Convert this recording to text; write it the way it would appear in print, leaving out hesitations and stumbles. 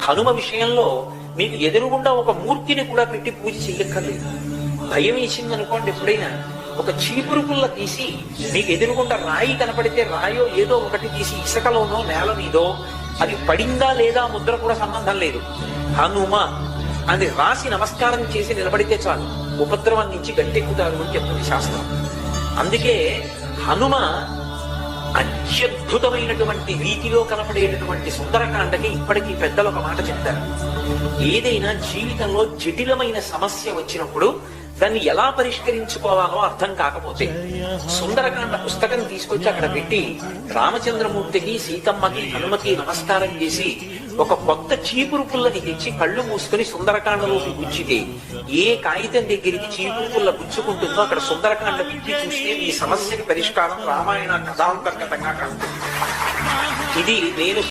హనుమ విషయంలో మీకు ఎదురుగుండా ఒక మూర్తిని కూడా పెట్టి పూజ చెయ్యక్కర్లేదు. భయం వేసింది అనుకోండి, ఎప్పుడైనా ఒక చీపురు పుల్ల తీసి మీకు ఎదురుగుండా రాయి కనపడితే రాయో ఏదో ఒకటి తీసి ఇసుకలోనో నేల మీదో అది పడిందా లేదా ముద్ర కూడా సంబంధం లేదు, హనుమ అని రాసి నమస్కారం చేసి నిలబడితే చాలు ఉపద్రవం నుంచి గట్టెక్కుతారు అని చెప్తుంది శాస్త్రం. అందుకే హనుమ అత్యద్భుతమైనటువంటి రీతిలో కనపడేటటువంటి సుందరకాండకి ఇప్పటికీ పెద్దలు ఒక మాట చెప్తారు. ఏదైనా జీవితంలో జటిలమైన సమస్య వచ్చినప్పుడు దాన్ని ఎలా పరిష్కరించుకోవాలో అర్థం కాకపోతే సుందరకాండ పుస్తకం తీసుకొచ్చి అక్కడ పెట్టి రామచంద్రమూర్తికి, సీతమ్మకి, హనుమకి నమస్కారం చేసి ఒక కొత్త చీపురు పుల్లని తెచ్చి కళ్ళు మూసుకుని సుందరకాండలోకి గుచ్చితే ఏ కాగితం దగ్గరికి చీపురు పుల్ల గుచ్చుకుంటుందో అక్కడ సుందరకాండ విప్పి చూస్తే ఈ సమస్యకి పరిష్కారం రామాయణ కథాంతర్గతంగా కలుగుతుంది. ఇది నేను